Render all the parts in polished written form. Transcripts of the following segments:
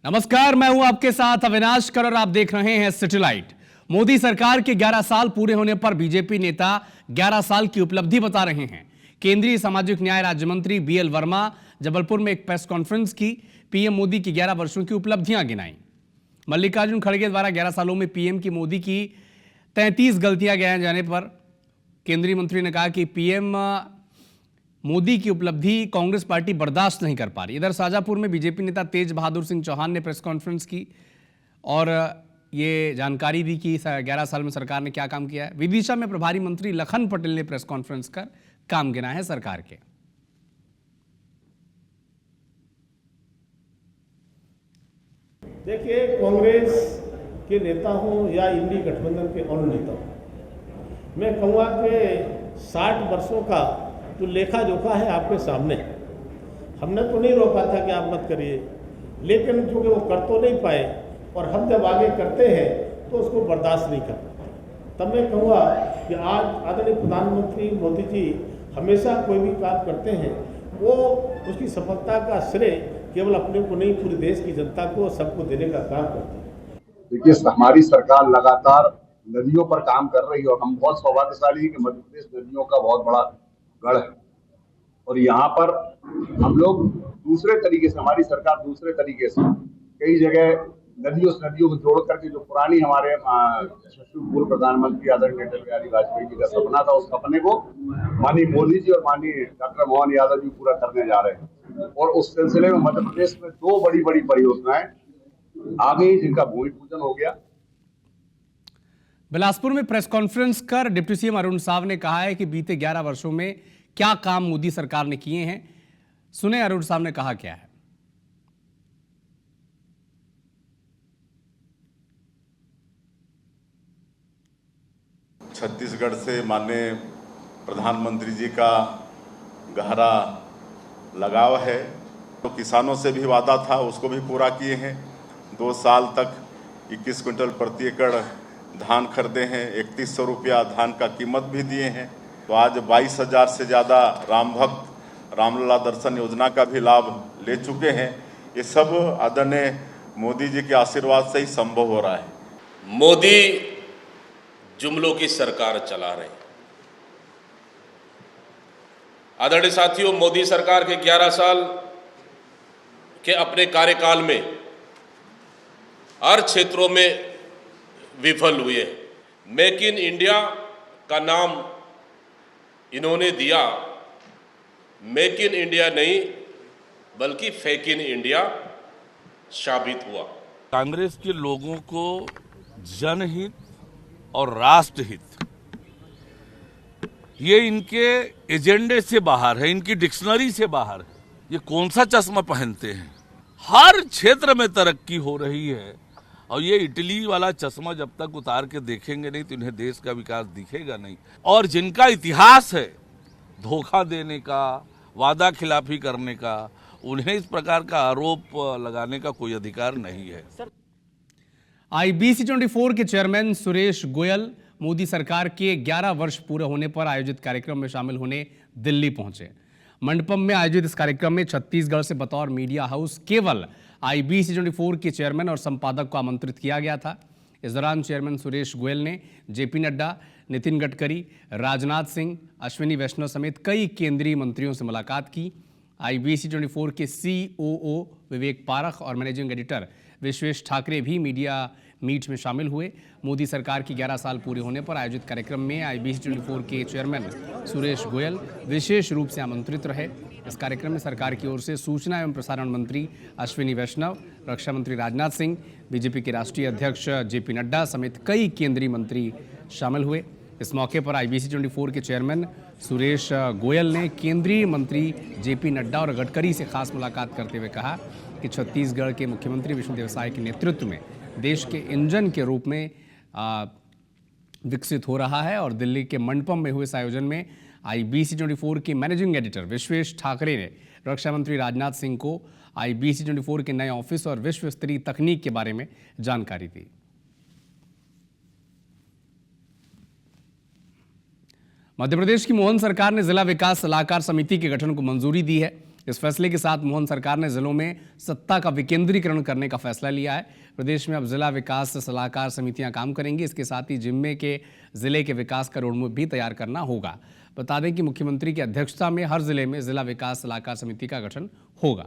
नमस्कार, मैं हूं आपके साथ अविनाश कर और आप देख रहे हैं सैटेलाइट। मोदी सरकार के 11 साल पूरे होने पर बीजेपी नेता 11 साल की उपलब्धि बता रहे हैं। केंद्रीय सामाजिक न्याय राज्य मंत्री बीएल वर्मा जबलपुर में एक प्रेस कॉन्फ्रेंस की, पीएम मोदी की 11 वर्षों की उपलब्धियां गिनाई। मल्लिकार्जुन खड़गे द्वारा 11 सालों में पीएम की मोदी की 33 गलतियां गिनाए जाने पर केंद्रीय मंत्री ने कहा कि पीएम मोदी की उपलब्धि कांग्रेस पार्टी बर्दाश्त नहीं कर पा रही। इधर शाजापुर में बीजेपी नेता तेज बहादुर सिंह चौहान ने प्रेस कॉन्फ्रेंस की और ये जानकारी दी कि 11 साल में सरकार ने क्या काम किया है। विदिशा में प्रभारी मंत्री लखन पटेल ने प्रेस कॉन्फ्रेंस कर काम गिना है सरकार के। देखिए, कांग्रेस के नेता हों या इंडी गठबंधन के अन्य नेता हों, मैं कहूँगा कि 60 वर्षों का जो लेखा जोखा है आपके सामने। हमने तो नहीं रोका था कि आप मत करिए, लेकिन चूँकि वो कर तो नहीं पाए और हम जब आगे करते हैं तो उसको बर्दाश्त नहीं कर पाते। तब मैं कहूँगा कि आज आदरणीय प्रधानमंत्री मोदी जी हमेशा कोई भी काम करते हैं वो उसकी सफलता का श्रेय केवल अपने को नहीं, पूरे देश की जनता को, सबको देने का काम करते हैं। देखिए, हमारी सरकार लगातार नदियों पर काम कर रही है और हम बहुत सौभाग्यशाली हैं कि मध्य प्रदेश नदियों का बहुत बड़ा गढ़ है और यहाँ पर हम लोग दूसरे तरीके से, हमारी सरकार दूसरे तरीके से कई जगह नदियों को जोड़ करके, जो पुरानी हमारे पूर्व प्रधानमंत्री आदरणीय अटल बिहारी वाजपेयी जी का सपना था, उस सपने को माननीय मोदी जी और माननीय डॉक्टर मोहन यादव जी पूरा करने जा रहे हैं। और उस सिलसिले में मध्य प्रदेश में 2 बड़ी परियोजनाएं आ गई जिनका भूमि पूजन हो गया। बिलासपुर में प्रेस कॉन्फ्रेंस कर डिप्टी सीएम अरुण साव ने कहा है कि बीते 11 वर्षों में क्या काम मोदी सरकार ने किए हैं। सुने अरुण साव ने कहा क्या है। छत्तीसगढ़ से माननीय प्रधानमंत्री जी का गहरा लगाव है, तो किसानों से भी वादा था उसको भी पूरा किए हैं। 2 साल तक 21 क्विंटल प्रति एकड़ धान खरीदे हैं, 3100 रुपया धान का कीमत भी दिए हैं। तो आज 22,000 से ज़्यादा राम भक्त रामलला दर्शन योजना का भी लाभ ले चुके हैं। ये सब आदरणीय मोदी जी के आशीर्वाद से ही संभव हो रहा है। मोदी जुमलों की सरकार चला रहे हैं। आदरणीय साथियों, मोदी सरकार के 11 साल के अपने कार्यकाल में हर क्षेत्रों में विफल हुए। मेक इन इंडिया का नाम इन्होंने दिया, मेक इन इंडिया नहीं बल्कि फेक इन इंडिया साबित हुआ। कांग्रेस के लोगों को जनहित और राष्ट्रहित ये इनके एजेंडे से बाहर है, इनकी डिक्शनरी से बाहर है। ये कौन सा चश्मा पहनते हैं? हर क्षेत्र में तरक्की हो रही है और ये इटली वाला चश्मा जब तक उतार के देखेंगे नहीं तो इन्हें देश का विकास दिखेगा नहीं। और जिनका इतिहास है धोखा देने का, वादा खिलाफी करने का, उन्हें इस प्रकार का आरोप लगाने का कोई अधिकार नहीं है। IBC24 के चेयरमैन सुरेश गोयल मोदी सरकार के 11 वर्ष पूरे होने पर आयोजित कार्यक्रम में शामिल होने दिल्ली पहुंचे। मंडपम में आयोजित इस कार्यक्रम में छत्तीसगढ़ से बतौर मीडिया हाउस केवल IBC24 के चेयरमैन और संपादक को आमंत्रित किया गया था। इस दौरान चेयरमैन सुरेश गोयल ने जेपी नड्डा, नितिन गडकरी, राजनाथ सिंह, अश्विनी वैष्णव समेत कई केंद्रीय मंत्रियों से मुलाकात की। IBC24 के COO विवेक पारख और मैनेजिंग एडिटर विश्वेश ठाकरे भी मीडिया मीट में शामिल हुए। मोदी सरकार की 11 साल पूरे होने पर आयोजित कार्यक्रम में IBC24 के चेयरमैन सुरेश गोयल विशेष रूप से आमंत्रित रहे। इस कार्यक्रम में सरकार की ओर से सूचना एवं प्रसारण मंत्री अश्विनी वैष्णव, रक्षा मंत्री राजनाथ सिंह, बीजेपी के राष्ट्रीय अध्यक्ष जेपी नड्डा समेत कई केंद्रीय मंत्री शामिल हुए। इस मौके पर IBC24 के चेयरमैन सुरेश गोयल ने केंद्रीय मंत्री जेपी नड्डा और गडकरी से खास मुलाकात करते हुए कहा कि छत्तीसगढ़ के मुख्यमंत्री विष्णुदेव साय के नेतृत्व में देश के इंजन के रूप में विकसित हो रहा है। और दिल्ली के मंडपम में हुए इस आयोजन में IBC24 के मैनेजिंग एडिटर विश्वेश ठाकरे ने रक्षा मंत्री राजनाथ सिंह को IBC24 के नए ऑफिस और विश्व स्तरीय तकनीक के बारे में जानकारी दी। मध्य प्रदेश की मोहन सरकार ने जिला विकास सलाहकार समिति के गठन को मंजूरी दी है। इस फैसले के साथ मोहन सरकार ने जिलों में सत्ता का विकेंद्रीकरण करने का फैसला लिया है। प्रदेश में अब जिला विकास सलाहकार समितियां काम करेंगी। इसके साथ ही जिले के विकास का रोडमैप भी तैयार करना होगा। बता दें कि मुख्यमंत्री की अध्यक्षता में हर जिले में जिला विकास सलाहकार समिति का गठन होगा।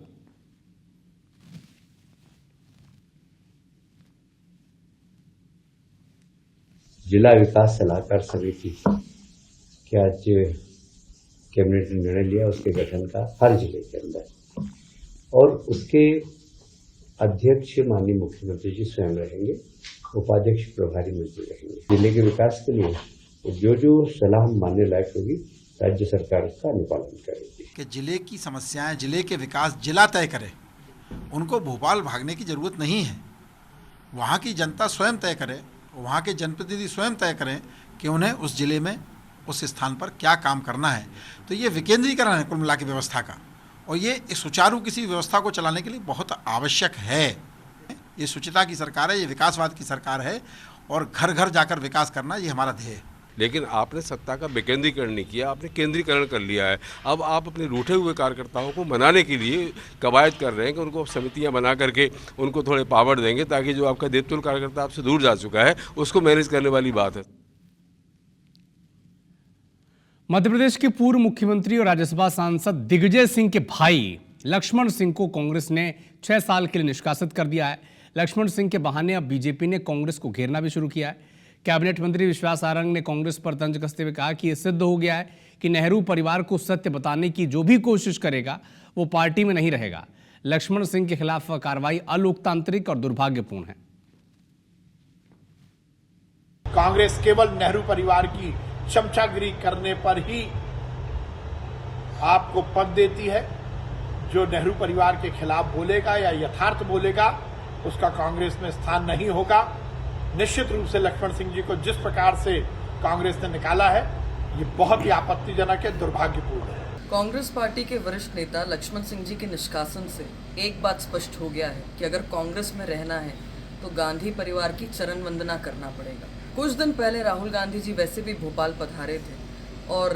जिला विकास सलाहकार समिति के आज कैबिनेट ने निर्णय लिया उसके गठन का हर जिले के अंदर, और उसके अध्यक्ष माननीय मुख्यमंत्री जी स्वयं रहेंगे, उपाध्यक्ष प्रभारी मंत्री रहेंगे। जिले के विकास के लिए जो सलाह मानने लायक होगी राज्य सरकार उसका अनुपालन करेगी। कि जिले की समस्याएं, जिले के विकास जिला तय करे, उनको भोपाल भागने की जरूरत नहीं है। वहाँ की जनता स्वयं तय करे, वहाँ के जनप्रतिनिधि स्वयं तय करें कि उन्हें उस जिले में उस स्थान पर क्या काम करना है। तो ये विकेंद्रीकरण है कुल मिला के व्यवस्था का, और ये सुचारू किसी व्यवस्था को चलाने के लिए बहुत आवश्यक है। ये शुचिता की सरकार है, ये विकासवाद की सरकार है, और घर घर जाकर विकास करना ये हमारा ध्येय है। लेकिन आपने सत्ता का विकेंद्रीकरण नहीं किया, आपने केंद्रीकरण कर लिया है। अब आप अपने रूठे हुए कार्यकर्ताओं को मनाने के लिए कवायद कर रहे हैं कि उनको समितियां बना करके उनको थोड़े पावर देंगे, ताकि जो आपका देवतुल्य कार्यकर्ता आपसे दूर जा चुका है उसको मैनेज करने वाली बात है। मध्य प्रदेश के पूर्व मुख्यमंत्री और राज्यसभा सांसद दिग्विजय सिंह के भाई लक्ष्मण सिंह को कांग्रेस ने 6 साल के लिए निष्कासित कर दिया है। लक्ष्मण सिंह के बहाने अब बीजेपी ने कांग्रेस को घेरना भी शुरू किया है। कैबिनेट मंत्री विश्वास सारंग ने कांग्रेस पर तंज कसते हुए कहा कि यह सिद्ध हो गया है कि नेहरू परिवार को सत्य बताने की जो भी कोशिश करेगा वो पार्टी में नहीं रहेगा। लक्ष्मण सिंह के खिलाफ कार्रवाई अलोकतांत्रिक और दुर्भाग्यपूर्ण है। कांग्रेस केवल नेहरू परिवार की चमचागिरी करने पर ही आपको पद देती है। जो नेहरू परिवार के खिलाफ बोलेगा या यथार्थ बोलेगा उसका कांग्रेस में स्थान नहीं होगा। निश्चित रूप से लक्ष्मण सिंह जी को जिस प्रकार से कांग्रेस ने निकाला है ये बहुत ही आपत्तिजनक है, दुर्भाग्यपूर्ण है। कांग्रेस पार्टी के वरिष्ठ नेता लक्ष्मण सिंह जी के निष्कासन से एक बात स्पष्ट हो गया है कि अगर कांग्रेस में रहना है तो गांधी परिवार की चरण वंदना करना पड़ेगा। कुछ दिन पहले राहुल गांधी जी वैसे भी भोपाल पधारे थे, और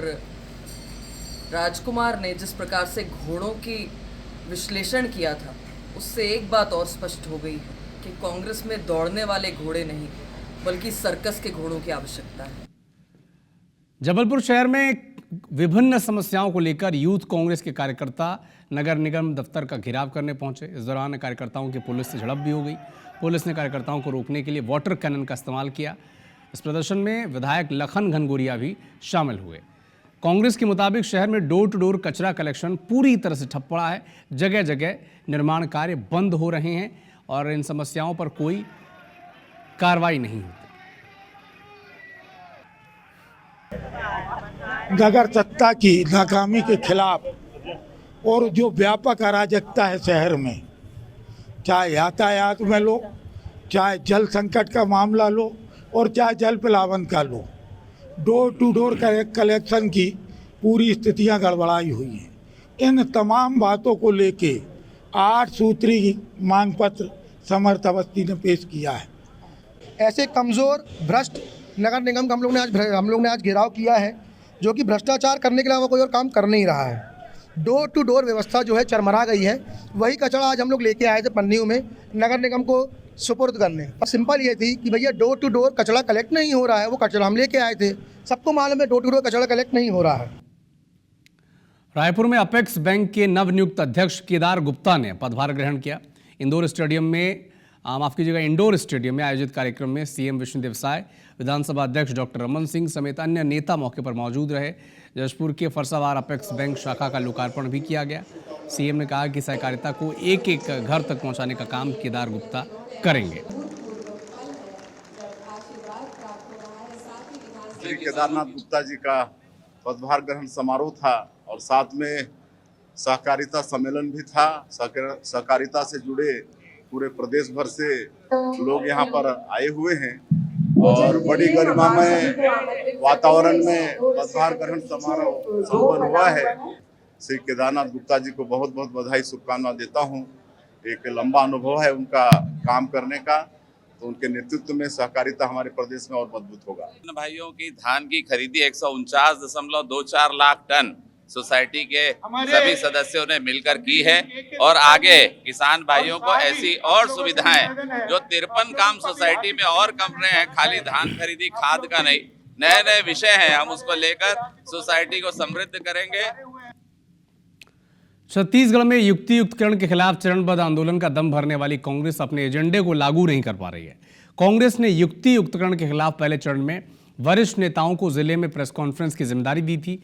राजकुमार ने जिस प्रकार से घोड़ों की विश्लेषण किया था उससे एक बात और स्पष्ट हो गई है कि कांग्रेस में दौड़ने वाले घोड़े नहीं बल्कि सर्कस के घोड़ों की आवश्यकता है। जबलपुर शहर में विभिन्न समस्याओं को लेकर यूथ कांग्रेस के कार्यकर्ता नगर निगम दफ्तर का घेराव करने पहुंचे। इस दौरान कार्यकर्ताओं की पुलिस से झड़प भी हो गई। पुलिस ने कार्यकर्ताओं को रोकने के लिए वाटर कैनन का इस्तेमाल किया। इस प्रदर्शन में विधायक लखन घनघोरिया भी शामिल हुए। कांग्रेस के मुताबिक शहर में डोर टू डोर कचरा कलेक्शन पूरी तरह से ठप पड़ा है। जगह जगह निर्माण कार्य बंद हो रहे हैं और इन समस्याओं पर कोई कार्रवाई नहीं होती। नगर सत्ता की नाकामी के खिलाफ और जो व्यापक अराजकता है शहर में, चाहे यातायात में लो, चाहे जल संकट का मामला लो और चाहे जल प्लावन का लो, डोर टू डोर कलेक्शन की पूरी स्थितियां गड़बड़ाई हुई हैं। इन तमाम बातों को लेके 8 सूत्री मांग पत्र समर्थ अवस्थी ने पेश किया है। ऐसे कमज़ोर भ्रष्ट नगर निगम का हम लोग ने आज घेराव किया है, जो कि भ्रष्टाचार करने के अलावा कोई और काम कर नहीं रहा है। डोर टू डोर व्यवस्था जो है चरमरा गई है। वही कचरा आज हम लोग लेके आए थे पन्नियों में नगर निगम को सुपुर्द करने। और सिंपल ये थी कि भैया डोर टू डोर कचरा कलेक्ट नहीं हो रहा है। वो कचरा हम लेके आए थे, सबको मालूम है डोर टू डोर कचरा कलेक्ट नहीं हो रहा है। रायपुर में अपेक्स बैंक के नवनियुक्त अध्यक्ष केदार गुप्ता ने पदभार ग्रहण किया। इंडोर स्टेडियम में आयोजित कार्यक्रम में सीएम विष्णुदेव साय, विधानसभा अध्यक्ष डॉक्टर रमन सिंह समेत अन्य नेता मौके पर मौजूद रहे। जशपुर के फरसावार अपेक्स बैंक शाखा का लोकार्पण भी किया गया। सीएम ने कहा कि सहकारिता को एक एक घर तक पहुंचाने का काम केदार गुप्ता करेंगे। श्री केदारनाथ गुप्ता जी का पदभार ग्रहण समारोह था और साथ में सहकारिता सम्मेलन भी था। सहकारिता से जुड़े पूरे प्रदेश भर से लोग यहाँ पर आए हुए हैं और बड़ी गरिमामय वातावरण में पदभार ग्रहण समारोह संपन्न हुआ है। श्री केदारनाथ गुप्ता जी को बहुत बहुत बधाई, शुभकामनाएं देता हूँ। एक लंबा अनुभव है उनका काम करने का, तो उनके नेतृत्व में सहकारिता हमारे प्रदेश में और मजबूत होगा। भाइयों की धान की खरीदी 149.24 लाख टन सोसाइटी के सभी सदस्यों ने मिलकर की है और आगे किसान भाइयों को ऐसी और सुविधाएं जो 53 काम सोसाइटी में और कर रहे हैं, खाली धान खरीदी खाद का नहीं, नए नए विषय हैं, हम उसको लेकर सोसाइटी को समृद्ध करेंगे। छत्तीसगढ़ में युक्तियुक्तकरण के खिलाफ चरणबद्ध आंदोलन का दम भरने वाली कांग्रेस अपने एजेंडे को लागू नहीं कर पा रही है। कांग्रेस ने युक्तियुक्तकरण के खिलाफ पहले चरण में वरिष्ठ नेताओं को जिले में प्रेस कॉन्फ्रेंस की जिम्मेदारी दी थी।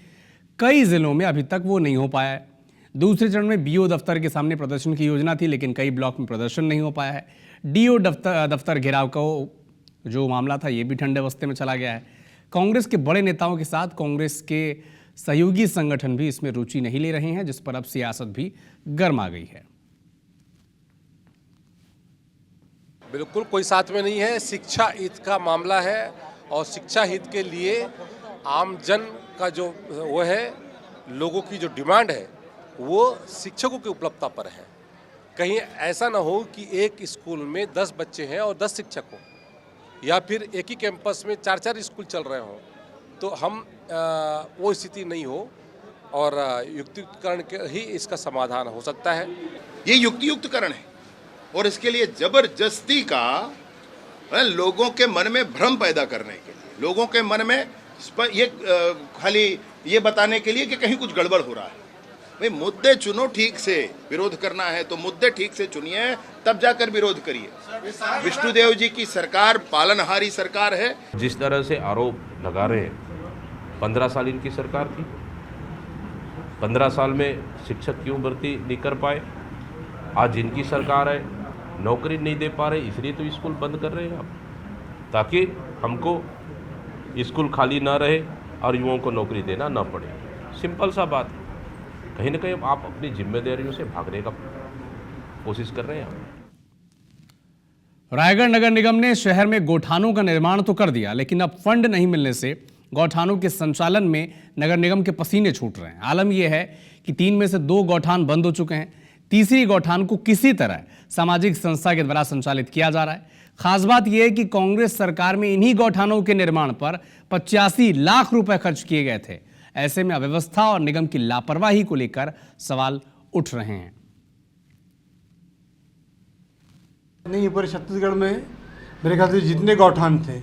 कई जिलों में अभी तक वो नहीं हो पाया है। दूसरे चरण में बीओ दफ्तर के सामने प्रदर्शन की योजना थी, लेकिन कई ब्लॉक में प्रदर्शन नहीं हो पाया है। डीओ दफ्तर घेराव का जो मामला था, ये भी ठंडे बस्ते में चला गया है। कांग्रेस के बड़े नेताओं के साथ कांग्रेस के सहयोगी संगठन भी इसमें रुचि नहीं ले रहे हैं, जिस पर अब सियासत भी गर्मा गई है। बिल्कुल कोई साथ में नहीं है। शिक्षा हित का मामला है और शिक्षा हित के लिए आम जन का जो वो है, लोगों की जो डिमांड है वो शिक्षकों की उपलब्धता पर है। कहीं ऐसा ना हो कि एक स्कूल में 10 बच्चे हैं और 10 शिक्षक हो, या फिर एक ही कैंपस में 4-4 स्कूल चल रहे हों, तो हम वो स्थिति नहीं हो और युक्तियुक्तकरण के ही इसका समाधान हो सकता है। ये युक्तियुक्तकरण है और इसके लिए जबरदस्ती का लोगों के मन में भ्रम पैदा करने के लिए, लोगों के मन में ये खाली ये बताने के लिए कि कहीं कुछ गड़बड़ हो रहा है। भाई मुद्दे चुनो ठीक से, विरोध करना है तो मुद्दे ठीक से चुनिए, तब जाकर विरोध करिए। विष्णुदेव जी की सरकार पालनहारी सरकार है। जिस तरह से आरोप लगा रहे हैं, 15 साल इनकी सरकार थी, 15 साल में शिक्षक क्यों भर्ती नहीं कर पाए? आज इनकी सरकार है, नौकरी नहीं दे पा रहे, इसलिए तो स्कूल बंद कर रहे हैं आप, ताकि हमको स्कूल खाली ना रहे और युवाओं को नौकरी देना ना पड़े। सिंपल सा बात। कहीं ना कहीं आप अपनी जिम्मेदारियों से भागने का कोशिश कर रहे हैं। रायगढ़ नगर निगम ने शहर में गौठानों का निर्माण तो कर दिया, लेकिन अब फंड नहीं मिलने से गौठानों के संचालन में नगर निगम के पसीने छूट रहे हैं। आलम यह है कि 3 में से 2 गौठान बंद हो चुके हैं। तीसरी गौठान को किसी तरह सामाजिक संस्था के द्वारा संचालित किया जा रहा है। खास बात यह है कि कांग्रेस सरकार में इन्हीं गौठानों के निर्माण पर 85 लाख रुपए खर्च किए गए थे। ऐसे में अव्यवस्था और निगम की लापरवाही को लेकर सवाल उठ रहे हैं। नहीं, पूरे छत्तीसगढ़ में मेरे ख्याल से जितने गौठान थे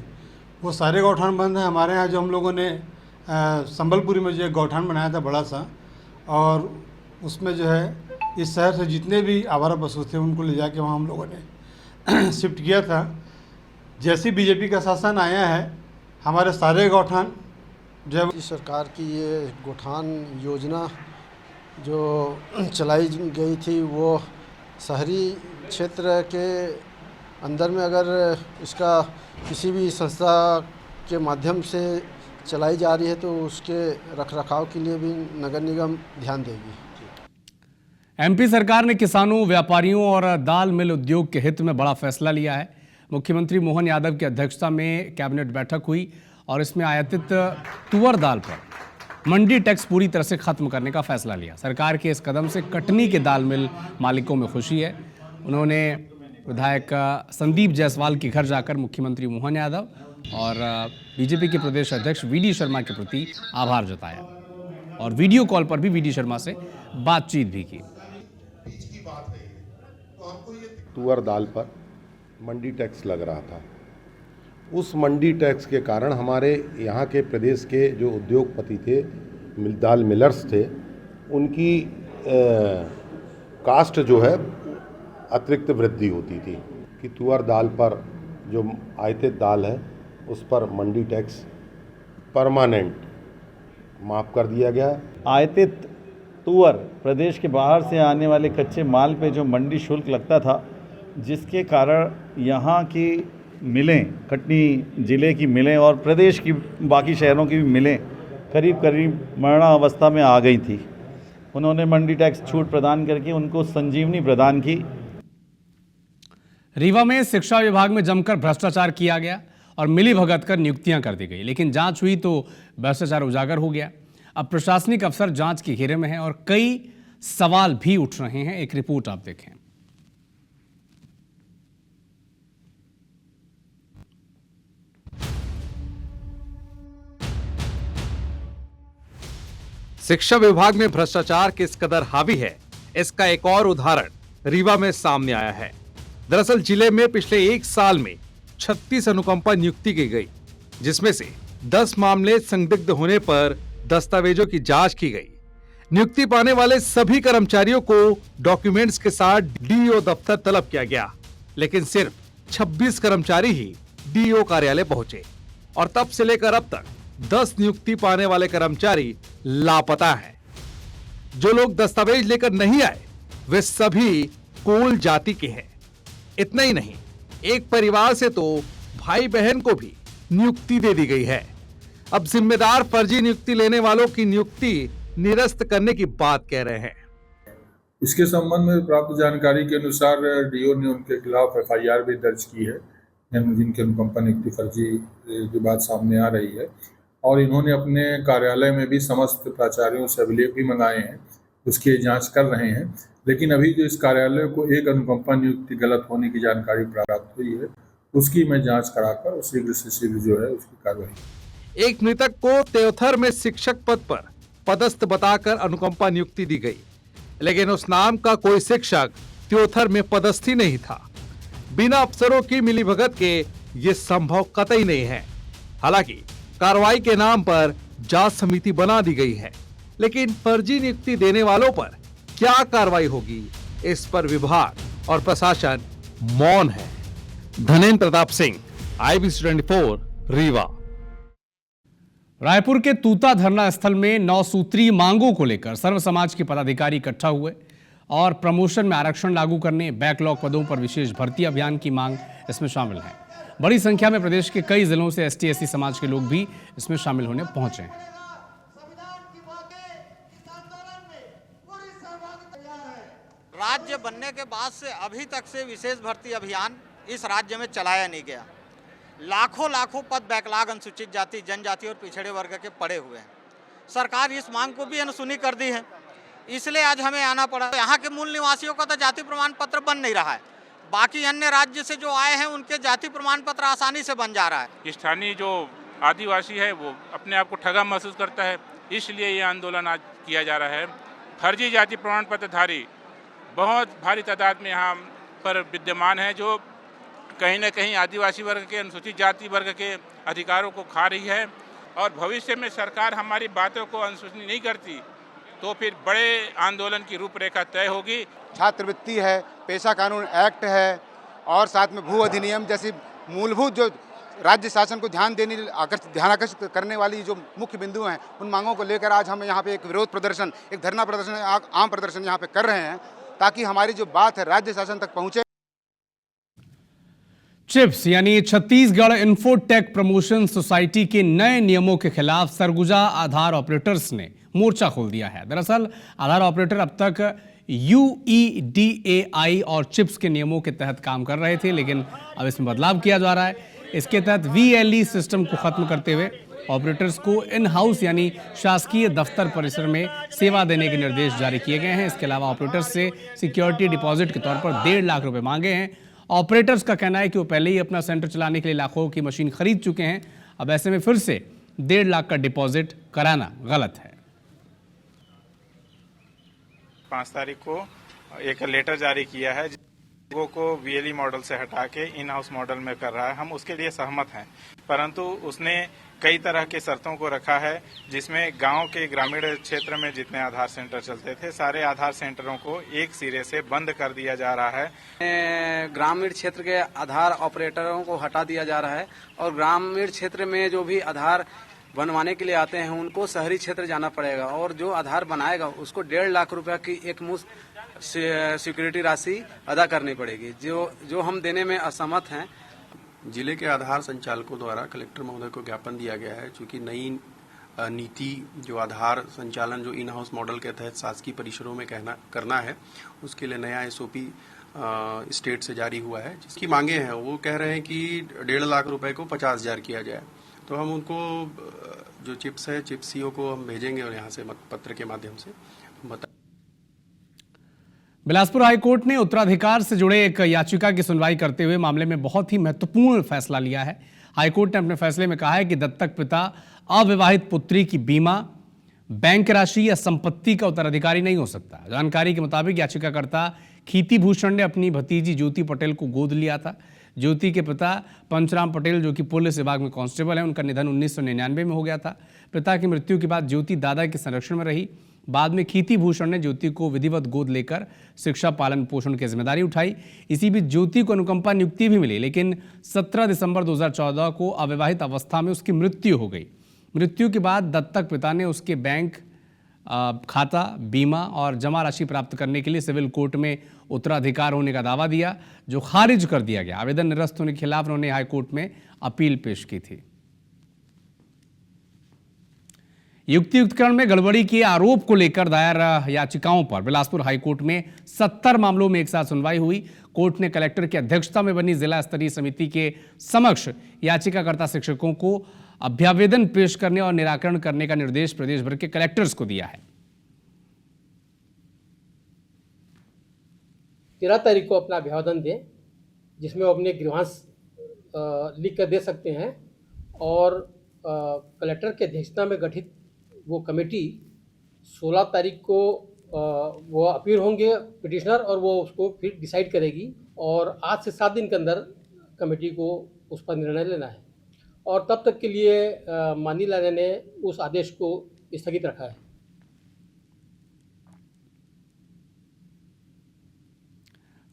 वो सारे गौठान बंद हैं। हमारे यहाँ जो हम लोगों ने संबलपुरी में जो एक गौठान बनाया था बड़ा सा, और उसमें जो है इस शहर से जितने भी आवारा पशु थे उनको ले जाके वहाँ हम लोगों ने शिफ्ट किया था। जैसे बीजेपी का शासन आया है, हमारे सारे गौठान जब सरकार की ये गौठान योजना जो चलाई गई थी, वो शहरी क्षेत्र के अंदर में अगर इसका किसी भी संस्था के माध्यम से चलाई जा रही है तो उसके रखरखाव के लिए भी नगर निगम ध्यान देगी। एमपी सरकार ने किसानों, व्यापारियों और दाल मिल उद्योग के हित में बड़ा फैसला लिया है। मुख्यमंत्री मोहन यादव की अध्यक्षता में कैबिनेट बैठक हुई और इसमें आयातित तुअर दाल पर मंडी टैक्स पूरी तरह से खत्म करने का फैसला लिया। सरकार के इस कदम से कटनी के दाल मिल मालिकों में खुशी है। उन्होंने विधायक संदीप जायसवाल के घर जाकर मुख्यमंत्री मोहन यादव और बीजेपी के प्रदेश अध्यक्ष वीडी शर्मा के प्रति आभार जताया और वीडियो कॉल पर भी वीडी शर्मा से बातचीत भी की। तुअर दाल पर मंडी टैक्स लग रहा था। उस मंडी टैक्स के कारण हमारे यहाँ के प्रदेश के जो उद्योगपति थे, दाल मिलर्स थे, उनकी कास्ट जो है अतिरिक्त वृद्धि होती थी कि तुअर दाल पर जो आयातित दाल है उस पर मंडी टैक्स परमानेंट माफ़ कर दिया गया। आयातित तुअर प्रदेश के बाहर से आने वाले कच्चे माल पे जो मंडी शुल्क लगता था, जिसके कारण यहाँ की मिलें, कटनी ज़िले की मिलें और प्रदेश की बाकी शहरों की भी मिलें करीब करीब मरणावस्था में आ गई थी। उन्होंने मंडी टैक्स छूट प्रदान करके उनको संजीवनी प्रदान की। रीवा में शिक्षा विभाग में जमकर भ्रष्टाचार किया गया और मिली भगत कर नियुक्तियां कर दी गई, लेकिन जांच हुई तो भ्रष्टाचार उजागर हो गया। अब प्रशासनिक अफसर जांच के घेरे में हैं और कई सवाल भी उठ रहे हैं। एक रिपोर्ट आप देखें। शिक्षा विभाग में भ्रष्टाचार किस कदर हावी है, इसका एक और उदाहरण रीवा में सामने आया है। दरअसल जिले में पिछले 1 साल में 36 अनुकंपा नियुक्ति की गई, जिसमें से 10 मामले संदिग्ध होने पर दस्तावेजों की जांच की गई। नियुक्ति पाने वाले सभी कर्मचारियों को डॉक्यूमेंट्स के साथ डीईओ दफ्तर तलब किया गया, लेकिन सिर्फ 26 कर्मचारी ही डीईओ कार्यालय पहुंचे और तब से लेकर अब तक 10 नियुक्ति पाने वाले कर्मचारी लापता हैं। जो लोग दस्तावेज लेकर नहीं आए वे सभी कोल जाति के हैं। इतना ही नहीं, एक परिवार से तो भाई बहन को भी नियुक्ति दे दी गई है। अब जिम्मेदार फर्जी नियुक्ति लेने वालों की नियुक्ति निरस्त करने की बात कह रहे हैं। इसके संबंध में प्राप्त जानकारी के अनुसार डीओ ने उनके खिलाफ एफआईआर भी दर्ज की है, जिनके अनुकंपा नियुक्ति फर्जी की बात सामने आ रही है, और इन्होंने अपने कार्यालय में भी समस्त प्राचार्यों से अभिलेख भी मंगाए हैं, उसकी जांच कर रहे हैं। लेकिन अभी जो इस कार्यालय को एक अनुकंपा नियुक्ति गलत होने की जानकारी प्राप्त हुई है, उसकी मैं जांच कराकर शीघ्र से शीघ्र जो है उसकी कार्रवाई। एक मृतक को त्योथर में शिक्षक पद पर पदस्थ बताकर अनुकंपा नियुक्ति दी गई, लेकिन उस नाम का कोई शिक्षक त्योथर में पदस्थ ही नहीं था। बिना अफसरों की मिलीभगत के ये संभव कतई नहीं है। हालांकि कार्रवाई के नाम पर जांच समिति बना दी गई है, लेकिन फर्जी नियुक्ति देने वालों पर क्या कार्रवाई होगी, इस पर विभाग और प्रशासन मौन है। धनेन्द्र प्रताप सिंह, IBC 24, रीवा। रायपुर के तूता धरना स्थल में 9 सूत्रीय मांगों को लेकर सर्व समाज के पदाधिकारी इकट्ठा हुए और प्रमोशन में आरक्षण लागू करने, बैकलॉग पदों पर विशेष भर्ती अभियान की मांग इसमें शामिल है। बड़ी संख्या में प्रदेश के कई जिलों से ST/SC समाज के लोग भी इसमें शामिल होने पहुंचे हैं। राज्य बनने के बाद से अभी तक से विशेष भर्ती अभियान इस राज्य में चलाया नहीं गया। लाखों पद बैकलॉग अनुसूचित जाति, जनजाति और पिछड़े वर्ग के पड़े हुए हैं। सरकार इस मांग को भी अनसुनी कर दी है, इसलिए आज हमें आना पड़ा। यहाँ के मूल निवासियों का तो जाति प्रमाण पत्र बन नहीं रहा है, बाकी अन्य राज्य से जो आए हैं उनके जाति प्रमाण पत्र आसानी से बन जा रहा है। स्थानीय जो आदिवासी है वो अपने आप को ठगा महसूस करता है, इसलिए ये आंदोलन आज किया जा रहा है। फर्जी जाति प्रमाण पत्रधारी बहुत भारी तादाद में यहाँ पर विद्यमान है, जो कहीं न कहीं आदिवासी वर्ग के, अनुसूचित जाति वर्ग के अधिकारों को खा रही है। और भविष्य में सरकार हमारी बातों को अनसुनी नहीं करती तो फिर बड़े आंदोलन की रूपरेखा तय होगी। छात्रवृत्ति है, पेशा कानून एक्ट है और साथ में भू अधिनियम जैसी मूलभूत जो राज्य शासन को ध्यान आकर्षित करने वाली जो मुख्य बिंदु हैं, उन मांगों को लेकर आज हम यहाँ पे एक विरोध प्रदर्शन, एक धरना प्रदर्शन, आम प्रदर्शन यहाँ पे कर रहे हैं, ताकि हमारी जो बात है राज्य शासन तक पहुँचे। चिप्स यानी छत्तीसगढ़ इन्फोटेक प्रमोशन सोसाइटी के नए नियमों के खिलाफ सरगुजा आधार ऑपरेटर्स ने मोर्चा खोल दिया है। दरअसल आधार ऑपरेटर अब तक UEDAI और चिप्स के नियमों के तहत काम कर रहे थे, लेकिन अब इसमें बदलाव किया जा रहा है। इसके तहत VLE सिस्टम को खत्म करते हुए ऑपरेटर्स को इन हाउस यानी शासकीय दफ्तर परिसर में सेवा देने के निर्देश जारी किए गए हैं। इसके अलावा ऑपरेटर्स से सिक्योरिटी डिपॉजिट के तौर पर 1.5 लाख रुपए मांगे हैं। ऑपरेटर्स का कहना है कि वो पहले ही अपना सेंटर चलाने के लिए लाखों की मशीन खरीद चुके हैं, अब ऐसे में फिर से 1.5 लाख का डिपॉजिट कराना गलत है। 5 तारीख को एक लेटर जारी किया है, लोगों को VLE मॉडल से हटा के इन हाउस मॉडल में कर रहा है। हम उसके लिए सहमत हैं, परंतु उसने कई तरह के शर्तों को रखा है, जिसमें गांव के ग्रामीण क्षेत्र में जितने आधार सेंटर चलते थे, सारे आधार सेंटरों को एक सिरे से बंद कर दिया जा रहा है। ग्रामीण क्षेत्र के आधार ऑपरेटरों को हटा दिया जा रहा है और ग्रामीण क्षेत्र में जो भी आधार बनवाने के लिए आते हैं उनको शहरी क्षेत्र जाना पड़ेगा और जो आधार बनाएगा उसको 1.5 लाख रुपया की एक मुश्त सिक्योरिटी राशि अदा करनी पड़ेगी, जो हम देने में असमर्थ हैं। जिले के आधार संचालकों द्वारा कलेक्टर महोदय को ज्ञापन दिया गया है, चूंकि नई नीति जो आधार संचालन जो इन हाउस मॉडल के तहत शासकीय परिसरों में करना है, उसके लिए नया SOP स्टेट से जारी हुआ है, जिसकी मांगे हैं। वो कह रहे हैं कि 1.5 लाख रुपए को 50,000 किया जाए, तो हम उनको जो चिप्स है, चिप्स CO को हम भेजेंगे और यहाँ से पत्र के माध्यम से बता। बिलासपुर हाईकोर्ट ने उत्तराधिकार से जुड़े एक याचिका की सुनवाई करते हुए मामले में बहुत ही महत्वपूर्ण फैसला लिया है। हाईकोर्ट ने अपने फैसले में कहा है कि दत्तक पिता अविवाहित पुत्री की बीमा, बैंक राशि या संपत्ति का उत्तराधिकारी नहीं हो सकता। जानकारी के मुताबिक याचिकाकर्ता खीती भूषण ने अपनी भतीजी ज्योति पटेल को गोद लिया था। ज्योति के पिता पंचराम पटेल, जो कि पुलिस विभाग में कांस्टेबल हैं, उनका निधन 1999 में हो गया था। पिता की मृत्यु के बाद ज्योति दादा के संरक्षण में रही। बाद में खीती भूषण ने ज्योति को विधिवत गोद लेकर शिक्षा, पालन पोषण की जिम्मेदारी उठाई। इसी बीच ज्योति को अनुकंपा नियुक्ति भी मिली, लेकिन 17 दिसंबर 2014 को अविवाहित अवस्था में उसकी मृत्यु हो गई। मृत्यु के बाद दत्तक पिता ने उसके बैंक खाता, बीमा और जमा राशि प्राप्त करने के लिए सिविल कोर्ट में उत्तराधिकार होने का दावा दिया, जो खारिज कर दिया गया। आवेदन निरस्त होने के खिलाफ उन्होंने हाईकोर्ट में अपील पेश की थी। युक्तियुक्तकरण में गड़बड़ी के आरोप को लेकर दायर याचिकाओं पर बिलासपुर हाईकोर्ट में 70 मामलों में एक साथ सुनवाई हुई। कोर्ट ने कलेक्टर की अध्यक्षता में बनी जिला स्तरीय समिति के समक्ष याचिकाकर्ता शिक्षकों को अभ्यावेदन पेश करने और निराकरण करने का निर्देश प्रदेश भर के कलेक्टर्स को दिया है। 13 तारीख को अपना अभ्यावेदन दें, जिसमें वो अपने गृहांश लिख कर दे सकते हैं और कलेक्टर की अध्यक्षता में गठित वो कमेटी 16 तारीख को वो अपील होंगे पिटिशनर, और वो उसको फिर डिसाइड करेगी और 8 से 7 दिन के अंदर कमेटी को उस पर निर्णय लेना है। और तब तक के लिए माननीय न्यायालय ने उस आदेश को स्थगित रखा है।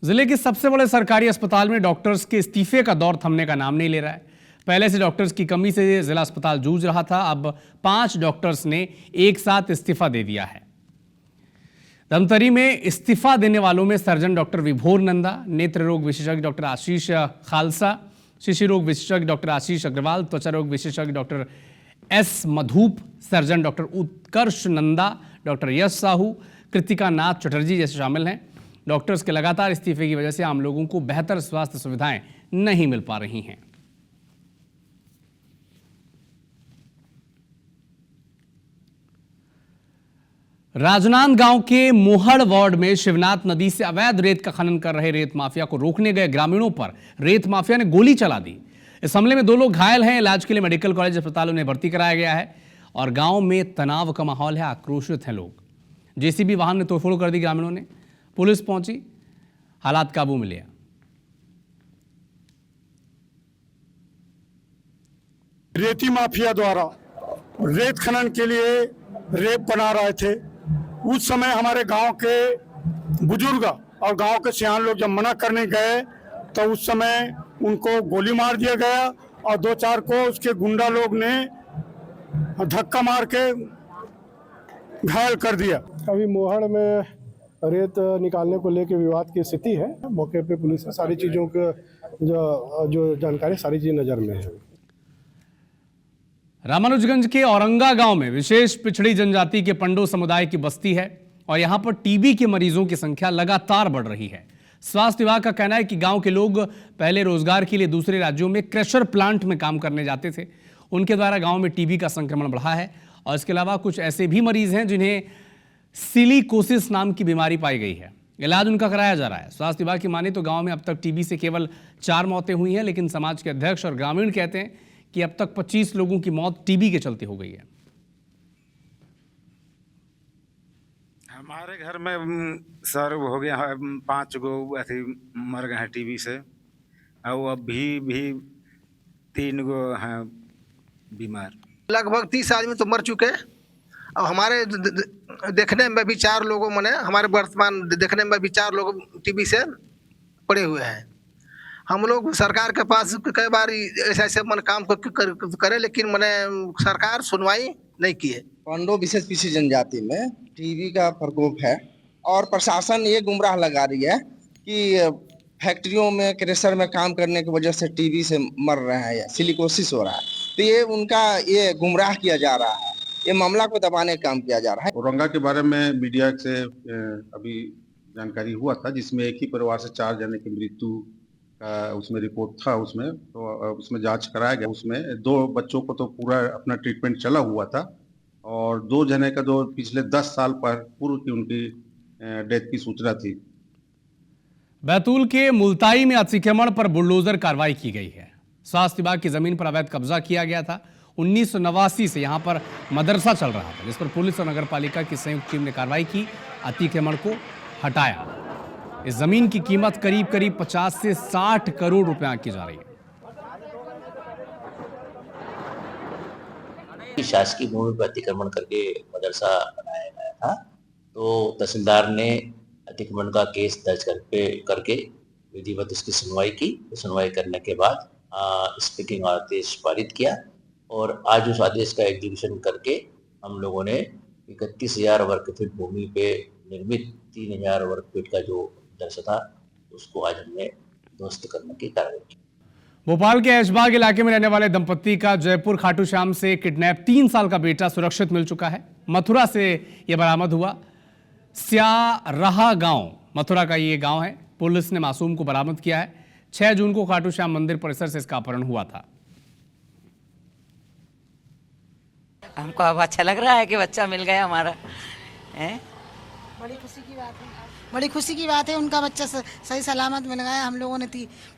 जिले के सबसे बड़े सरकारी अस्पताल में डॉक्टर्स के इस्तीफे का दौर थमने का नाम नहीं ले रहा है। पहले से डॉक्टर्स की कमी से जिला अस्पताल जूझ रहा था। अब 5 डॉक्टर्स ने एक साथ इस्तीफा दे दिया है। धमतरी में इस्तीफा देने वालों में सर्जन डॉक्टर विभोर नंदा, नेत्र रोग विशेषज्ञ डॉक्टर आशीष खालसा, शिशु रोग विशेषज्ञ डॉक्टर आशीष अग्रवाल, त्वचा रोग विशेषज्ञ डॉक्टर एस मधुप, सर्जन डॉक्टर उत्कर्ष नंदा, डॉक्टर यश साहू, कृतिका नाथ चटर्जी जैसे शामिल हैं। डॉक्टर्स के लगातार इस्तीफे की वजह से आम लोगों को बेहतर स्वास्थ्य सुविधाएं नहीं मिल पा रही हैं। राजनांदगांव के मोहड़ वार्ड में शिवनाथ नदी से अवैध रेत का खनन कर रहे रेत माफिया को रोकने गए ग्रामीणों पर रेत माफिया ने गोली चला दी। इस हमले में 2 लोग घायल हैं। इलाज के लिए मेडिकल कॉलेज अस्पताल उन्हें भर्ती कराया गया है और गांव में तनाव का माहौल है, आक्रोशित हैं लोग। जेसीबी वाहन ने तोड़फोड़ कर दी ग्रामीणों ने। पुलिस पहुंची, हालात काबू में लिया। रेती माफिया द्वारा रेत खनन के लिए रेत बना रहे थे। उस समय हमारे गांव के बुजुर्ग और गांव के सियान लोग जब मना करने गए तो उस समय उनको गोली मार दिया गया और 2-4 को उसके गुंडा लोग ने धक्का मार के घायल कर दिया। अभी मोहड़ में रेत निकालने को लेकर विवाद की स्थिति है। मौके पे पुलिस ने सारी चीज़ों के जो जानकारी सारी चीज़ नज़र में है। रामानुजगंज के औरंगा गांव में विशेष पिछड़ी जनजाति के पंडो समुदाय की बस्ती है और यहां पर टीबी के मरीजों की संख्या लगातार बढ़ रही है। स्वास्थ्य विभाग का कहना है कि गांव के लोग पहले रोजगार के लिए दूसरे राज्यों में क्रेशर प्लांट में काम करने जाते थे। उनके द्वारा गांव में टीबी का संक्रमण बढ़ा है और इसके अलावा कुछ ऐसे भी मरीज हैं जिन्हें सिलिकोसिस नाम की बीमारी पाई गई है। इलाज उनका कराया जा रहा है। स्वास्थ्य विभाग की माने तो गांव में अब तक टीबी से केवल 4 मौतें हुई हैं, लेकिन समाज के अध्यक्ष और ग्रामीण कहते हैं कि अब तक 25 लोगों की मौत टीबी के चलते हो गई है। हमारे घर में सर हो गया है 5 गो ऐसे मर गए हैं टीबी से और अभी भी 3 गो हैं बीमार। लगभग 30 आदमी तो मर चुके हैं और हमारे देखने में भी 4 लोगों में हमारे वर्तमान देखने में भी 4 लोग टीबी से पड़े हुए हैं। हम लोग सरकार के पास कई बार ऐसे मन काम करे, लेकिन मैंने सरकार सुनवाई नहीं की है। पंडो विशेष पिछड़ी जनजाति में टीबी का प्रकोप है और प्रशासन ये गुमराह लगा रही है कि फैक्ट्रियों में क्रेशर में काम करने की वजह से टीबी से मर रहे हैं या सिलिकोसिस हो रहा है। तो ये उनका ये गुमराह किया जा रहा है, ये मामला को दबाने का काम किया जा रहा है। औरंगा के बारे में मीडिया से अभी जानकारी हुआ था, जिसमें एक ही परिवार से 4 जने की मृत्यु का उसमें रिपोर्ट था। उसमें जांच कराया गया। उसमें 2 बच्चों को तो पूरा अपना ट्रीटमेंट चला हुआ था और 2 जने का जो पिछले 10 साल पर पूर्व की उनकी डेथ की सूचना थी। बैतूल के मुल्ताई में अतिक्रमण पर बुलडोजर कार्रवाई की गई है। स्वास्थ्य विभाग की जमीन पर अवैध कब्जा किया गया था। 1989 से यहां पर मदरसा चल रहा था, जिस पर पुलिस और नगर पालिका की संयुक्त टीम ने कार्रवाई की, अतिक्रमण को हटाया। इस जमीन की कीमत करीब 50 से 60 करोड़ रुपए की जा रही है। शासकीय भूमि पर अतिक्रमण करके मदरसा बनाया गया था, तो तहसीलदार ने अतिक्रमण का केस दर्ज करके विधिवत उसकी सुनवाई की। सुनवाई करने के बाद स्पीकिंग आदेश पारित किया और आज उस आदेश का एग्जीक्यूशन करके हम लोगों ने 31,000 वर्ग फीट भूमि पे निर्मित 3,000 वर्ग फीट का जो मदरसा था उसको आज हमने ध्वस्त करने की कार्रवाई की। भोपाल के ऐशबाग इलाके में रहने वाले दंपत्ति का जयपुर खाटू श्याम से किडनैप 3 साल का बेटा सुरक्षित मिल चुका है। मथुरा से यह बरामद हुआ। स्यारहा गांव मथुरा का ये गांव है। पुलिस ने मासूम को बरामद किया है। 6 जून को खाटू श्याम मंदिर परिसर से इसका अपहरण हुआ था। हमको अब अच्छा लग रहा है कि बच्चा मिल गया हमारा। बड़ी खुशी की बात है। बड़ी खुशी की बात है, उनका बच्चा सही सलामत मिल गया। हम लोगों ने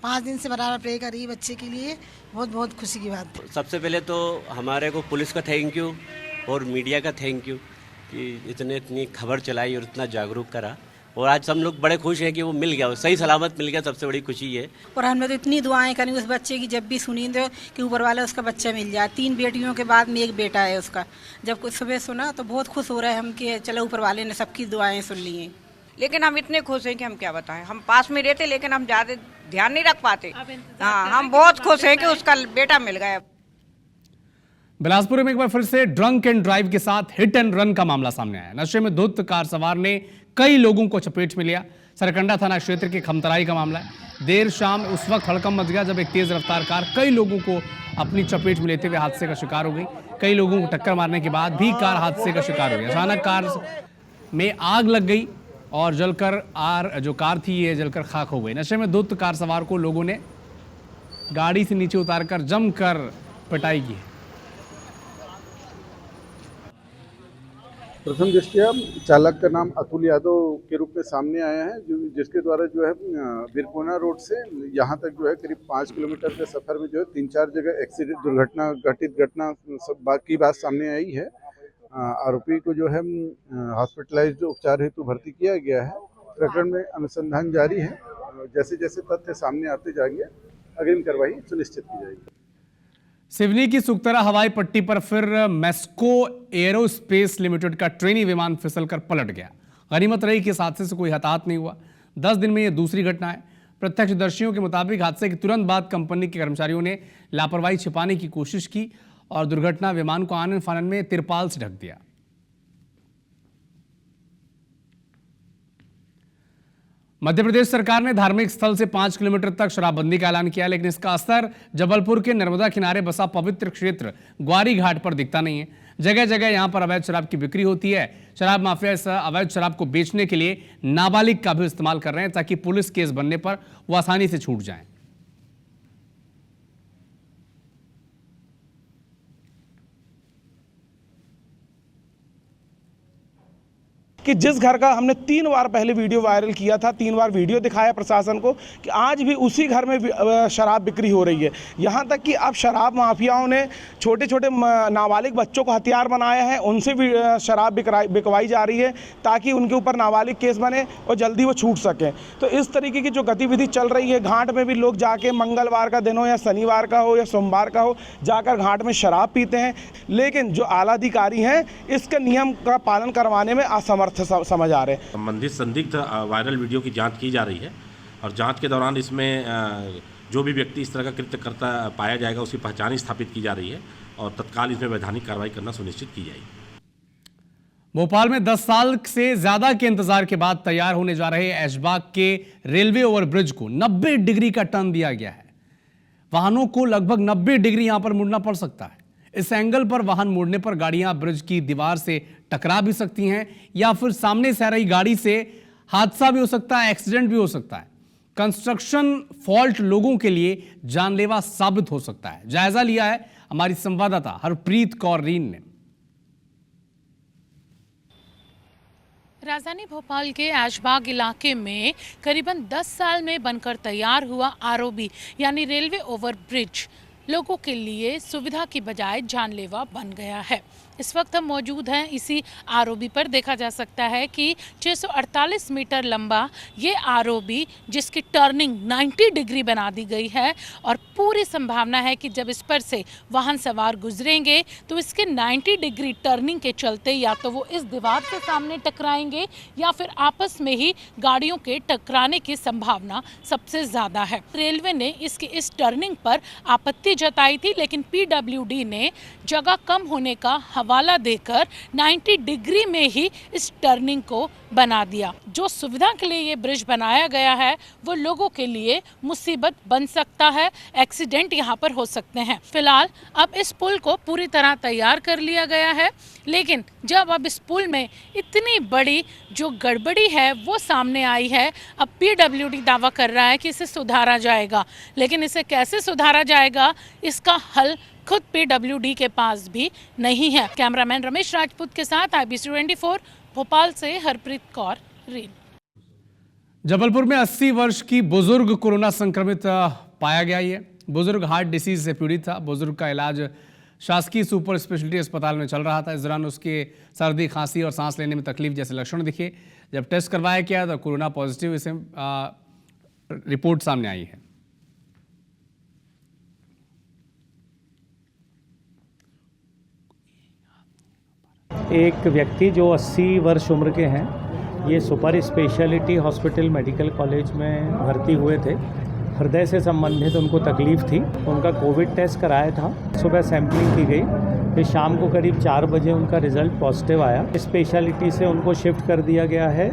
5 दिन से बराबर प्रे करी बच्चे के लिए। बहुत बहुत खुशी की बात है। सबसे पहले तो हमारे को पुलिस का थैंक यू और मीडिया का थैंक यू कि इतनी खबर चलाई और इतना जागरूक करा, और आज हम लोग बड़े खुश हैं कि वो मिल गया, वो सही सलामत मिल गया। सबसे बड़ी खुशी है। और हमने तो इतनी दुआएं करी उस बच्चे की, जब भी सुनी तो कि ऊपर वाला उसका बच्चा मिल जाए। 3 बेटियों के बाद में एक बेटा है उसका। जब कुछ सुबह सुना तो बहुत खुश हो रहे हैं हम कि चलो ऊपर वाले ने सबकी दुआएं सुन ली हैं। लेकिन हम इतने खुश हैं कि हम क्या बताएं। हम पास में रहते लेकिन हम ज्यादा ध्यान नहीं रख पाते। हाँ, हम बहुत खुश हैं कि उसका बेटा मिल गया। बिलासपुर में एक बार फिर से ड्रंक एंड ड्राइव के साथ हिट एंड रन का मामला सामने आया। नशे में धुत कार सवार ने कई लोगों को चपेट में लिया। सरकंडा थाना क्षेत्र के खमतराई का मामला है। देर शाम उस वक्त हड़कंप मच गया जब एक तेज रफ्तार कार कई लोगों को अपनी चपेट में लेते हुए हादसे का शिकार हो गई। कई लोगों को टक्कर मारने के बाद भी कार हादसे का शिकार हो गई। अचानक कार में आग लग गई और जलकर जो कार थी ये जलकर खाक हो गई। नशे में धुत कार सवार को लोगों ने गाड़ी से नीचे उतारकर जमकर पिटाई की है। प्रथम दृष्टया चालक का नाम अतुल यादव के रूप में सामने आया है, जिसके द्वारा जो है बिरकोना रोड से यहाँ तक जो है करीब 5 किलोमीटर के सफर में जो है 3-4 जगह एक्सीडेंट घटना सब की बात सामने आई है। आरोपी को जो है हॉस्पिटलाइज्ड उपचार हेतु भर्ती किया गया है। प्रकरण में अनुसंधान जारी है। जैसे जैसे तथ्य सामने आते जाएंगे अग्रिम कार्रवाई सुनिश्चित की जाएगी। सिवनी की सुकतरा हवाई पट्टी पर फिर मेस्को एरोस्पेस लिमिटेड का ट्रेनी विमान फिसलकर पलट गया। गनीमत रही कि इस हादसे से कोई हताहत नहीं हुआ। 10 दिन में यह दूसरी घटना है। प्रत्यक्षदर्शियों के मुताबिक हादसे के तुरंत बाद कंपनी के कर्मचारियों ने लापरवाही छिपाने की कोशिश की और दुर्घटना विमान को आनन फानन में तिरपाल से ढक दिया। मध्य प्रदेश सरकार ने धार्मिक स्थल से 5 किलोमीटर तक शराबबंदी का ऐलान किया, लेकिन इसका असर जबलपुर के नर्मदा किनारे बसा पवित्र क्षेत्र ग्वारी घाट पर दिखता नहीं है। जगह जगह यहां पर अवैध शराब की बिक्री होती है। शराब माफिया इस अवैध शराब को बेचने के लिए नाबालिग का भी इस्तेमाल कर रहे हैं ताकि पुलिस केस बनने पर वो आसानी से छूट जाएं। कि जिस घर का हमने 3 बार पहले वीडियो वायरल किया था, 3 बार वीडियो दिखाया प्रशासन को कि आज भी उसी घर में शराब बिक्री हो रही है। यहाँ तक कि अब शराब माफियाओं ने छोटे छोटे नाबालिग बच्चों को हथियार बनाया है, उनसे भी शराब बिकवाई जा रही है ताकि उनके ऊपर नाबालिग केस बने और जल्दी वो छूट सकें। तो इस तरीके की जो गतिविधि चल रही है, घाट में भी लोग जाके मंगलवार का दिन हो या शनिवार का हो या सोमवार का हो, जाकर घाट में शराब पीते हैं। लेकिन जो आला अधिकारी हैं इसके नियम का पालन करवाने में असमर्थ समझ आ रहे हैं। संबंधित संदिग्ध वायरल वीडियो की जांच की जा रही है और जांच के दौरान इसमें जो भी व्यक्ति इस तरह का कृत्य करता पाया जाएगा उसकी पहचान स्थापित की जा रही है और तत्काल इसमें वैधानिक कार्रवाई करना सुनिश्चित की जाएगी। भोपाल में 10 साल से ज्यादा के इंतजार के बाद तैयार होने जा रहे ऐशबाग के रेलवे ओवरब्रिज को 90 डिग्री का टर्न दिया गया है। वाहनों को लगभग 90 डिग्री यहां पर मुड़ना पड़ सकता है। इस एंगल पर वाहन मोड़ने पर गाड़ियां ब्रिज की दीवार से टकरा भी सकती हैं या फिर सामने से आ रही गाड़ी से हादसा भी हो सकता है, एक्सीडेंट भी हो सकता है। कंस्ट्रक्शन फॉल्ट लोगों के लिए जानलेवा साबित हो सकता है। जायजा लिया है हमारी संवाददाता हरप्रीत कौर रीन ने। राजधानी भोपाल के ऐशबाग इलाके में करीबन 10 साल में बनकर तैयार हुआ आरओबी यानी रेलवे ओवरब्रिज लोगों के लिए सुविधा की बजाय जानलेवा बन गया है। इस वक्त हम मौजूद हैं इसी आरओबी पर। देखा जा सकता है कि 648 मीटर लंबा ये आरओबी, जिसकी टर्निंग 90 डिग्री बना दी गई है और पूरी संभावना है कि जब इस पर से वाहन सवार गुजरेंगे तो इसके 90 डिग्री टर्निंग के चलते या तो वो इस दीवार से सामने टकराएंगे या फिर आपस में ही गाड़ियों के टकराने की संभावना सबसे ज़्यादा है। रेलवे ने इसकी इस टर्निंग पर आपत्ति जताई थी, लेकिन पीडब्ल्यूडी ने जगह कम होने का हवाला देकर 90 डिग्री में ही इस टर्निंग को बना दिया। जो सुविधा के लिए ये ब्रिज बनाया गया है वो लोगों के लिए मुसीबत बन सकता है, एक्सीडेंट यहाँ पर हो सकते हैं। फिलहाल अब इस पुल को पूरी तरह तैयार कर लिया गया है, लेकिन जब अब इस पुल में इतनी बड़ी जो गड़बड़ी है वो सामने आई है, अब पीडब्ल्यूडी दावा कर रहा है कि इसे सुधारा जाएगा, लेकिन इसे कैसे सुधारा जाएगा इसका हल खुद पीडब्ल्यूडी के पास भी नहीं है। कैमरामैन रमेश राजपूत के साथ IBC 24 भोपाल से हरप्रीत कौर, रील। जबलपुर में 80 वर्ष की बुजुर्ग कोरोना संक्रमित पाया गया। ये बुजुर्ग हार्ट डिसीज से पीड़ित था। बुजुर्ग का इलाज शासकीय सुपर स्पेशलिटी अस्पताल में चल रहा था। इस दौरान उसके सर्दी, खांसी और सांस लेने में तकलीफ जैसे लक्षण दिखे। जब टेस्ट करवाया गया तो कोरोना पॉजिटिव इसे रिपोर्ट सामने आई है। एक व्यक्ति जो 80 वर्ष उम्र के हैं, ये super speciality hospital medical college में भर्ती हुए थे। हृदय से संबंधित उनको तकलीफ थी। उनका कोविड टेस्ट कराया था, सुबह सैंपलिंग की गई, फिर शाम को करीब 4 बजे उनका रिजल्ट पॉजिटिव आया। स्पेशलिटी से उनको शिफ्ट कर दिया गया है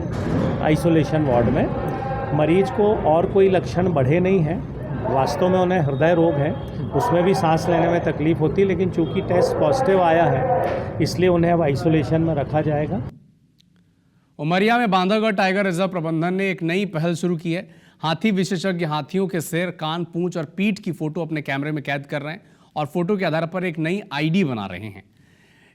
आइसोलेशन वार्ड में। मरीज को और कोई लक्षण बढ़े नहीं हैं, वास्तव में उन्हें हृदय रोग है, उसमें भी सांस लेने में तकलीफ होती है, लेकिन चूंकि टेस्ट पॉजिटिव आया है इसलिए उन्हें अब आइसोलेशन में रखा जाएगा। उमरिया में बांधवगढ़ टाइगर रिजर्व प्रबंधन ने एक नई पहल शुरू की है। हाथी विशेषज्ञ हाथियों के सिर, कान, पूंछ और पीठ की फोटो अपने कैमरे में कैद कर रहे हैं और फोटो के आधार पर एक नई आईडी बना रहे हैं।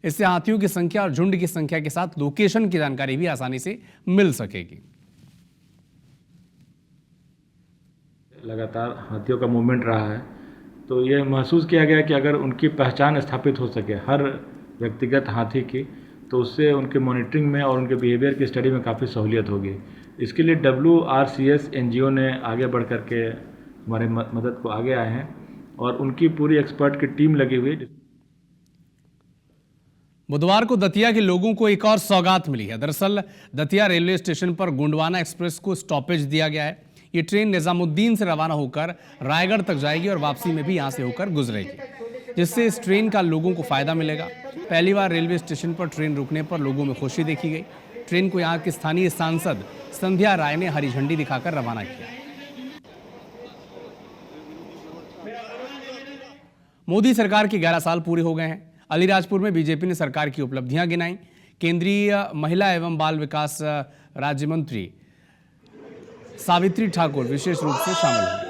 इससे हाथियों की संख्या और झुंड की संख्या के साथ लोकेशन की जानकारी भी आसानी से मिल सकेगी। लगातार हाथियों का मूवमेंट रहा है, तो ये महसूस किया गया कि अगर उनकी पहचान स्थापित हो सके हर व्यक्तिगत हाथी की, तो उससे उनके मॉनिटरिंग में और उनके बिहेवियर की स्टडी में काफ़ी सहूलियत होगी। इसके लिए WRCS NGO ने आगे बढ़ कर के हमारे मदद को आगे आए हैं और उनकी पूरी एक्सपर्ट की टीम लगी हुई है। बुधवार को दतिया के लोगों को एक और सौगात मिली है। दरअसल दतिया रेलवे स्टेशन पर गोंडवाना एक्सप्रेस को स्टॉपेज दिया गया है। ये ट्रेन निजामुद्दीन से रवाना होकर रायगढ़ तक जाएगी और वापसी में भी यहां से होकर गुजरेगी, जिससे इस ट्रेन का लोगों को फायदा मिलेगा। पहली बार रेलवे स्टेशन पर ट्रेन रुकने पर लोगों में खुशी देखी गई। ट्रेन को यहां की स्थानीय सांसद संध्या राय ने हरी झंडी दिखाकर रवाना किया। मोदी सरकार के 11 साल पूरे हो गए हैं। अलीराजपुर में बीजेपी ने सरकार की उपलब्धियां गिनाई। केंद्रीय महिला एवं बाल विकास राज्य मंत्री सावित्री ठाकुर विशेष रूप से शामिल हुई।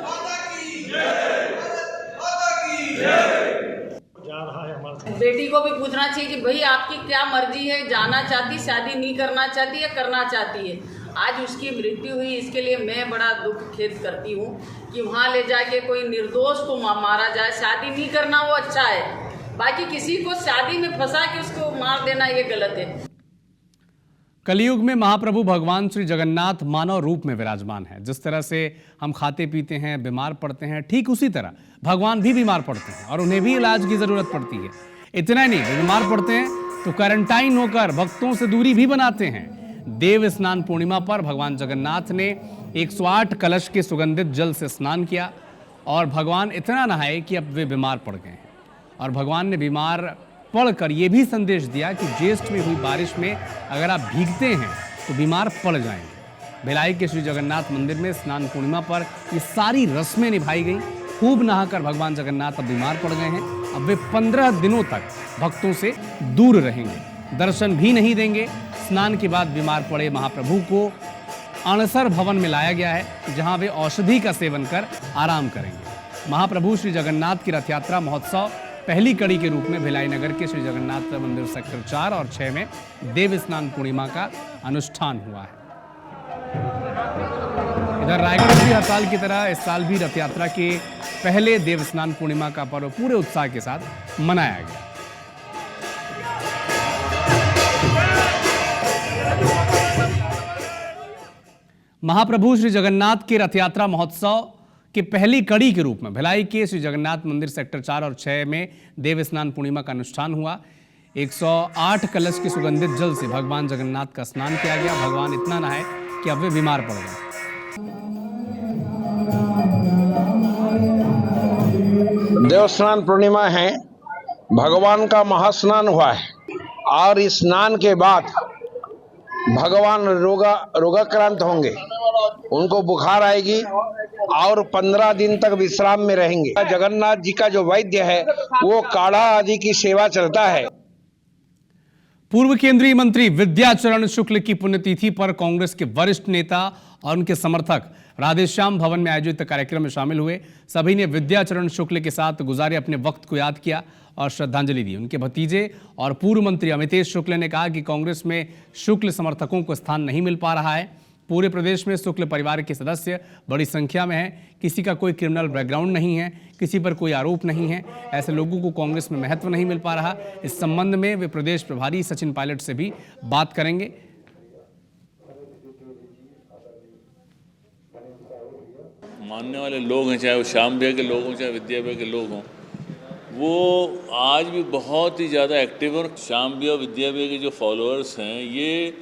बेटी को भी पूछना चाहिए कि भाई आपकी क्या मर्जी है, जाना चाहती, शादी नहीं करना चाहती या करना चाहती है। आज उसकी मृत्यु हुई, इसके लिए मैं बड़ा दुख खेद करती हूँ कि वहाँ ले जाके कोई निर्दोष को मारा जाए। शादी नहीं करना वो अच्छा है, बाकी किसी को शादी में फंसा के उसको मार देना ये गलत है। कलयुग में महाप्रभु भगवान श्री जगन्नाथ मानव रूप में विराजमान है। जिस तरह से हम खाते पीते हैं, बीमार पड़ते हैं, ठीक उसी तरह भगवान भी बीमार पड़ते हैं और उन्हें भी इलाज की जरूरत पड़ती है। इतना नहीं, वे बीमार पड़ते हैं तो क्वारंटाइन होकर भक्तों से दूरी भी बनाते हैं। देव स्नान पूर्णिमा पर भगवान जगन्नाथ ने 108 कलश के सुगंधित जल से स्नान किया और भगवान इतना नहाए कि अब वे बीमार पड़ गए हैं। और भगवान ने बीमार पढ़कर यह भी संदेश दिया कि ज्येष्ठ में हुई बारिश में अगर आप भीगते हैं तो बीमार पड़ जाएंगे। भिलाई के श्री जगन्नाथ मंदिर में स्नान पूर्णिमा पर ये सारी रस्में निभाई गई। खूब नहाकर भगवान जगन्नाथ अब बीमार पड़ गए हैं। अब वे 15 दिनों तक भक्तों से दूर रहेंगे, दर्शन भी नहीं देंगे। स्नान के बाद बीमार पड़े महाप्रभु को अणसर भवन में लाया गया है, जहां वे औषधि का सेवन कर आराम करेंगे। महाप्रभु श्री जगन्नाथ की रथ यात्रा महोत्सव पहली कड़ी के रूप में भिलाई नगर के श्री जगन्नाथ मंदिर सेक्टर 4 और 6 में देव स्नान पूर्णिमा का अनुष्ठान हुआ है। उधर रायगढ़ में भी हर साल की तरह इस साल भी रथ यात्रा के पहले देवस्नान पूर्णिमा का पर्व पूरे उत्साह के साथ मनाया गया। महाप्रभु श्री जगन्नाथ के रथ यात्रा महोत्सव की पहली कड़ी के रूप में भिलाई के श्री जगन्नाथ मंदिर सेक्टर 4 और 6 में देव स्नान पूर्णिमा का अनुष्ठान हुआ। 108 कलश के सुगंधित जल से भगवान जगन्नाथ का स्नान किया गया। भगवान इतना नहाए कि अब वे बीमार पड़ गए। देवस्नान पूर्णिमा है, भगवान का महास्नान हुआ है और इस स्नान के बाद भगवान रोगाक्रांत होंगे, उनको बुखार आएगी और 15 दिन तक विश्राम में रहेंगे। जगन्नाथ जी का जो वैद्य है वो काढ़ा आदि की सेवा चलता है। पूर्व केंद्रीय मंत्री विद्याचरण शुक्ल की पुण्यतिथि पर कांग्रेस के वरिष्ठ नेता और उनके समर्थक राधेश्याम भवन में आयोजित कार्यक्रम में शामिल हुए। सभी ने विद्याचरण शुक्ल के साथ गुजारे अपने वक्त को याद किया और श्रद्धांजलि दी। उनके भतीजे और पूर्व मंत्री अमितेश शुक्ल ने कहा कि कांग्रेस में शुक्ल समर्थकों को स्थान नहीं मिल पा रहा है। पूरे प्रदेश में शुक्ल परिवार के सदस्य बड़ी संख्या में हैं। किसी का कोई क्रिमिनल बैकग्राउंड नहीं है, किसी पर कोई आरोप नहीं है। ऐसे लोगों को कांग्रेस में महत्व नहीं मिल पा रहा। इस संबंध में वे प्रदेश प्रभारी सचिन पायलट से भी बात करेंगे। मानने वाले लोग हैं, चाहे वो श्याम भैया के लोग हों, चाहे विद्या भैया के लोग हों, वो आज भी बहुत ही ज़्यादा एक्टिव और श्याम भैया विद्या भैया के जो फॉलोअर्स हैं ये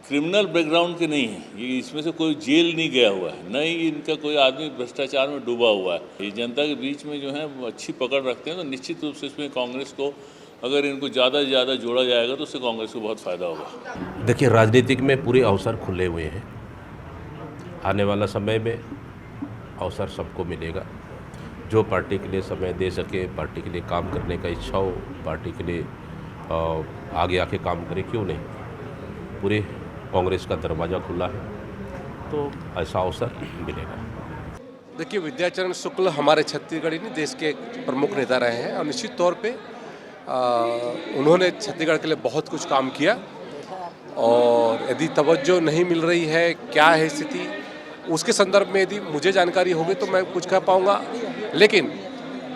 क्रिमिनल बैकग्राउंड के नहीं हैं। ये इसमें से कोई जेल नहीं गया हुआ है, न ही इनका कोई आदमी भ्रष्टाचार में डूबा हुआ है। ये जनता के बीच में जो है वो अच्छी पकड़ रखते हैं, तो निश्चित रूप से इसमें कांग्रेस को अगर इनको ज़्यादा से ज़्यादा जोड़ा जाएगा तो उससे कांग्रेस को बहुत फ़ायदा होगा। देखिए, राजनीतिक में पूरे अवसर खुले हुए हैं। आने वाला समय में अवसर सबको मिलेगा। जो पार्टी के लिए समय दे सके, पार्टी के लिए काम करने का इच्छा हो, पार्टी के लिए आगे आके काम करे, क्यों नहीं। पूरे कांग्रेस का दरवाज़ा खुला है, तो ऐसा अवसर मिलेगा। देखिए, विद्याचरण शुक्ल हमारे छत्तीसगढ़ ही नहीं देश के प्रमुख नेता रहे हैं और निश्चित तौर पे उन्होंने छत्तीसगढ़ के लिए बहुत कुछ काम किया। और यदि तवज्जो नहीं मिल रही है, क्या है स्थिति, उसके संदर्भ में यदि मुझे जानकारी होगी तो मैं कुछ कह पाऊंगा, लेकिन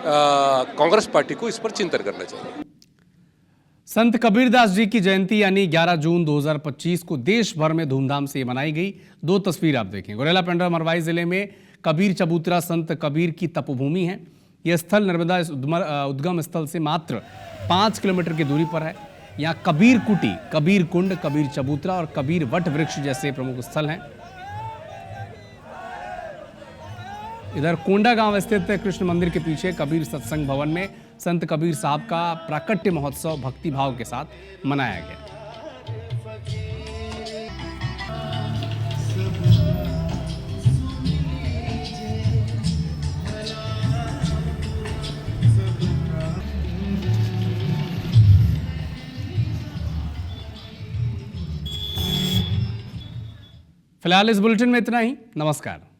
कांग्रेस पार्टी को इस पर चिंतन करना चाहिए। संत कबीरदास जी की जयंती यानी 11 जून 2025 को देश भर में धूमधाम से मनाई गई। दो तस्वीर आप देखें। गुरेला पेंड्रा मरवाई जिले में कबीर चबूतरा संत कबीर की तपोभूमि है। यह स्थल नर्मदा उद्गम स्थल से मात्र 5 किलोमीटर की दूरी पर है। यहाँ कबीर कुटी, कबीर कुंड, कबीर चबूतरा और कबीर वट वृक्ष जैसे प्रमुख स्थल हैं। इधर कोंडा गांव स्थित कृष्ण मंदिर के पीछे कबीर सत्संग भवन में संत कबीर साहब का प्राकट्य महोत्सव भक्ति भाव के साथ मनाया गया। फिलहाल इस बुलेटिन में इतना ही। नमस्कार।